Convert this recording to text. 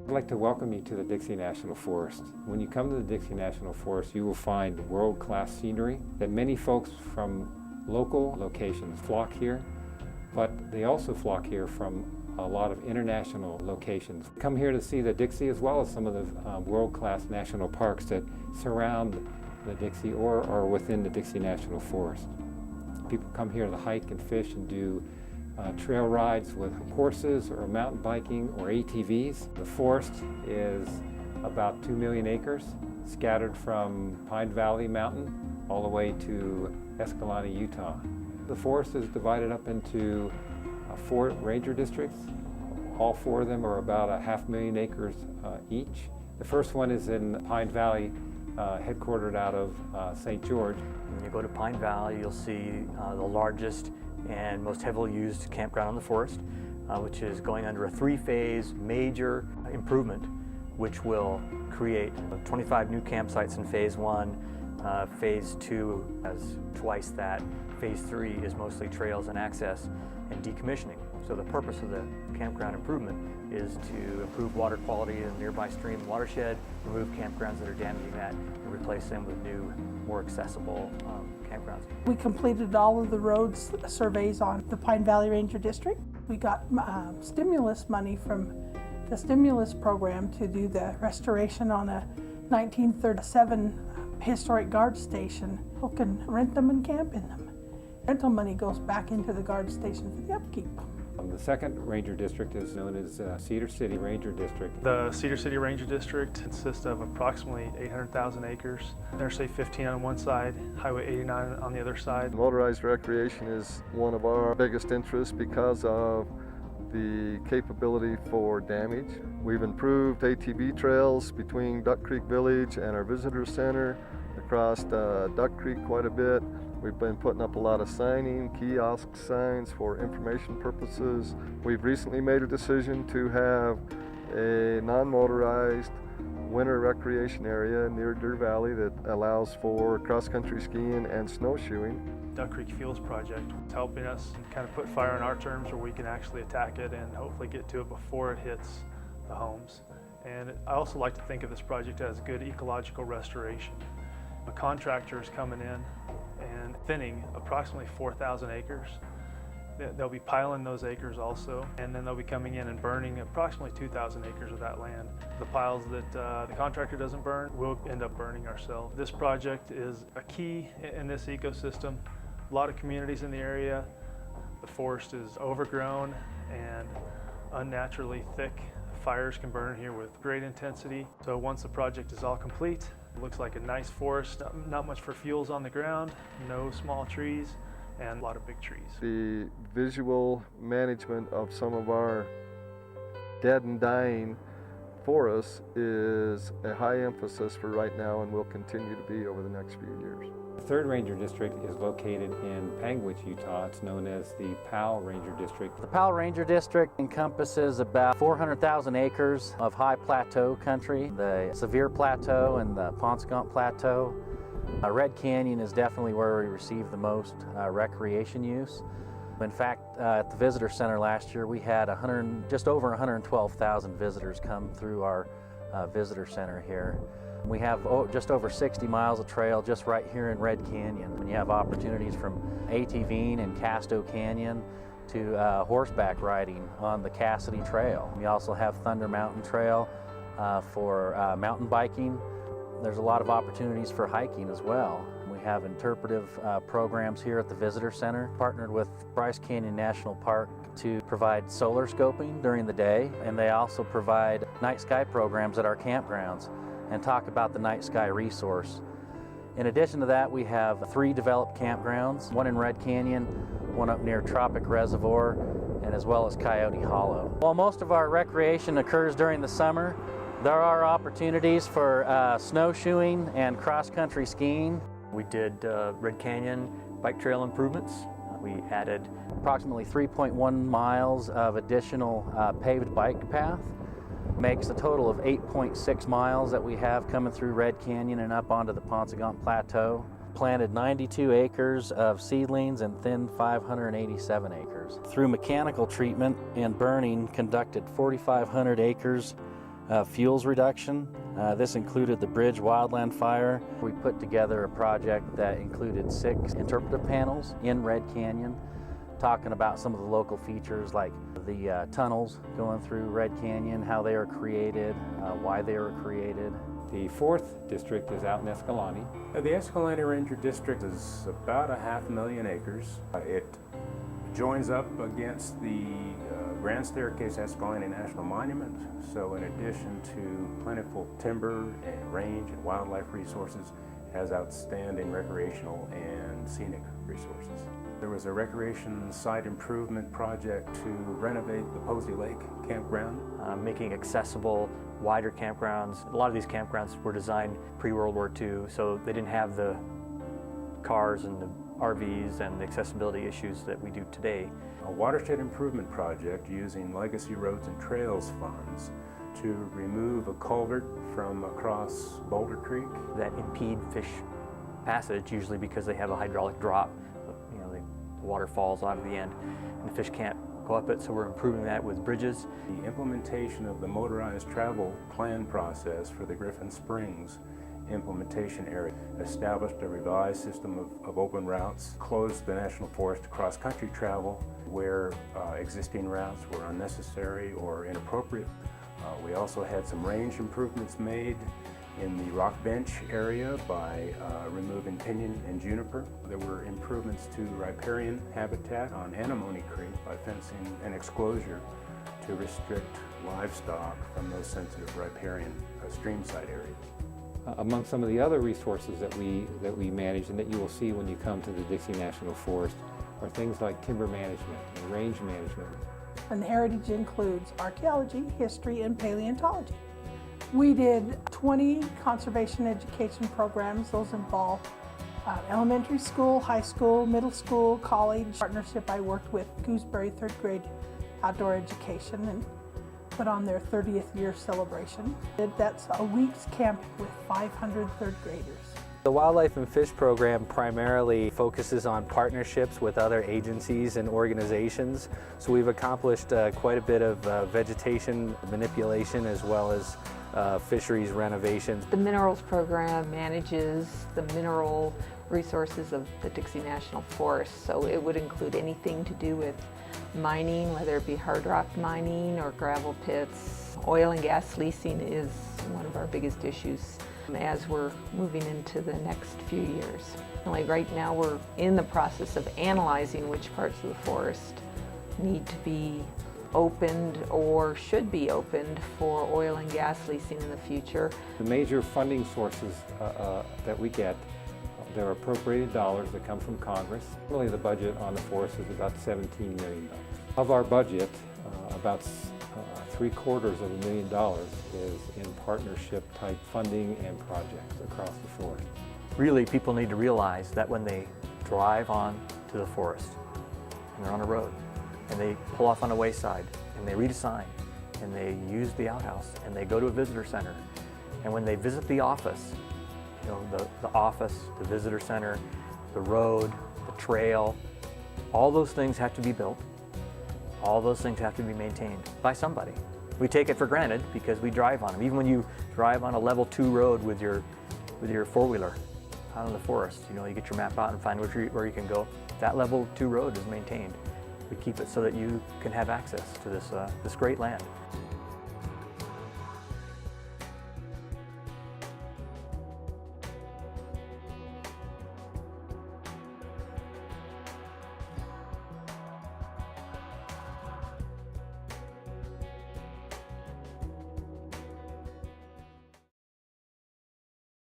I'd like to welcome you to the Dixie National Forest. When you come to the Dixie National Forest, you will find world-class scenery that many folks from local locations flock here, but they also flock here from a lot of international locations. Come here to see the Dixie as well as some of the world-class national parks that surround the Dixie or are within the Dixie National Forest. People come here to hike and fish and do trail rides with horses or mountain biking or ATVs. The forest is about 2 million acres, scattered from Pine Valley Mountain all the way to Escalante, Utah. The forest is divided up into 4 ranger districts. All 4 of them are about 500,000 acres each. The first one is in Pine Valley, headquartered out of St. George. When you go to Pine Valley, you'll see the largest and most heavily used campground in the forest, which is going under a 3-phase major improvement, which will create 25 new campsites in Phase 1. Phase 2 has twice that. Phase 3 is mostly trails and access and decommissioning. So the purpose of the campground improvement is to improve water quality in the nearby stream watershed, remove campgrounds that are damaging that, and replace them with new, more accessible campgrounds. We completed all of the roads surveys on the Pine Valley Ranger District. We got stimulus money from the stimulus program to do the restoration on a 1937 historic guard station. People can rent them and camp in them. Rental money goes back into the guard station for the upkeep. The second ranger district is known as Cedar City Ranger District. The Cedar City Ranger District consists of approximately 800,000 acres. Interstate 15 on one side, Highway 89 on the other side. Motorized recreation is one of our biggest interests because of the capability for damage. We've improved ATV trails between Duck Creek Village and our visitor center, across Duck Creek quite a bit. We've been putting up a lot of signing, kiosk signs for information purposes. We've recently made a decision to have a non-motorized winter recreation area near Deer Valley that allows for cross-country skiing and snowshoeing. Duck Creek Fuels Project is helping us kind of put fire on our terms where we can actually attack it and hopefully get to it before it hits the homes. And I also like to think of this project as good ecological restoration. A contractor is coming in and thinning approximately 4,000 acres. They'll be piling those acres also, and then they'll be coming in and burning approximately 2,000 acres of that land. The piles that the contractor doesn't burn, we'll end up burning ourselves. This project is a key in this ecosystem. A lot of communities in the area. The forest is overgrown and unnaturally thick. Fires can burn here with great intensity. So once the project is all complete, it looks like a nice forest, not much for fuels on the ground, no small trees, and a lot of big trees. The visual management of some of our dead and dying forests is a high emphasis for right now and will continue to be over the next few years. The third ranger district is located in Panguitch, Utah. It's known as the Powell Ranger District. The Powell Ranger District encompasses about 400,000 acres of high plateau country, the Sevier Plateau and the Paunsaugunt Plateau. Red Canyon is definitely where we receive the most recreation use. In fact, at the visitor center last year, we had just over 112,000 visitors come through our visitor center here. We have just over 60 miles of trail just right here in Red Canyon. And you have opportunities from ATVing in Casto Canyon to horseback riding on the Cassidy Trail. We also have Thunder Mountain Trail for mountain biking. There's a lot of opportunities for hiking as well. We have interpretive programs here at the Visitor Center, partnered with Bryce Canyon National Park to provide solar scoping during the day, and they also provide night sky programs at our campgrounds and talk about the night sky resource. In addition to that, we have 3 developed campgrounds, one in Red Canyon, one up near Tropic Reservoir, and as well as Coyote Hollow. While most of our recreation occurs during the summer, there are opportunities for snowshoeing and cross-country skiing. We did Red Canyon bike trail improvements. We added approximately 3.1 miles of additional paved bike path. Makes a total of 8.6 miles that we have coming through Red Canyon and up onto the Paunsaugunt Plateau. Planted 92 acres of seedlings and thinned 587 acres. Through mechanical treatment and burning, conducted 4,500 acres Fuels reduction. This included the bridge wildland fire. We put together a project that included 6 interpretive panels in Red Canyon, talking about some of the local features like the tunnels going through Red Canyon, how they are created, why they were created. The 4th district is out in Escalante. The Escalante Ranger District is about 500,000 acres. It joins up against the Grand Staircase Escalante National Monument. So in addition to plentiful timber and range and wildlife resources, it has outstanding recreational and scenic resources. There was a recreation site improvement project to renovate the Posey Lake campground. Making accessible wider campgrounds. A lot of these campgrounds were designed pre-World War II, so they didn't have the cars and the RVs and the accessibility issues that we do today. A watershed improvement project using Legacy Roads and Trails funds to remove a culvert from across Boulder Creek. That impede fish passage, usually because they have a hydraulic drop. You know, the water falls out of the end and the fish can't go up it, so we're improving that with bridges. The implementation of the motorized travel plan process for the Griffin Springs implementation area established a revised system of open routes, closed the National Forest to cross-country travel where existing routes were unnecessary or inappropriate. We also had some range improvements made in the rock bench area by removing pinyon and juniper. There were improvements to riparian habitat on Anemone Creek by fencing an exclosure to restrict livestock from those sensitive riparian streamside areas. Among some of the other resources that we manage and that you will see when you come to the Dixie National Forest are things like timber management and range management. And heritage includes archaeology, history, and paleontology. We did 20 conservation education programs. Those involve elementary school, high school, middle school, college. Partnership, I worked with Gooseberry 3rd grade outdoor education and put on their 30th year celebration. That's a week's camp with 500 3rd graders. The Wildlife and Fish program primarily focuses on partnerships with other agencies and organizations. So we've accomplished quite a bit of vegetation manipulation as well as fisheries renovations. The Minerals program manages the mineral resources of the Dixie National Forest, so it would include anything to do with mining, whether it be hard rock mining or gravel pits. Oil and gas leasing is one of our biggest issues as we're moving into the next few years. Right now we're in the process of analyzing which parts of the forest need to be opened or should be opened for oil and gas leasing in the future. The major funding sources that we get, there are appropriated dollars that come from Congress. Really the budget on the forest is about $17 million. Of our budget, about $750,000 is in partnership type funding and projects across the forest. Really, people need to realize that when they drive on to the forest and they're on a road and they pull off on a wayside and they read a sign and they use the outhouse and they go to a visitor center, and when they visit the office, you know, the office, the visitor center, the road, the trail, all those things have to be built. All those things have to be maintained by somebody. We take it for granted because we drive on them. Even when you drive on a level 2 road with your four-wheeler out in the forest, you know, you get your map out and find where you can go. That level 2 road is maintained. We keep it so that you can have access to this great land.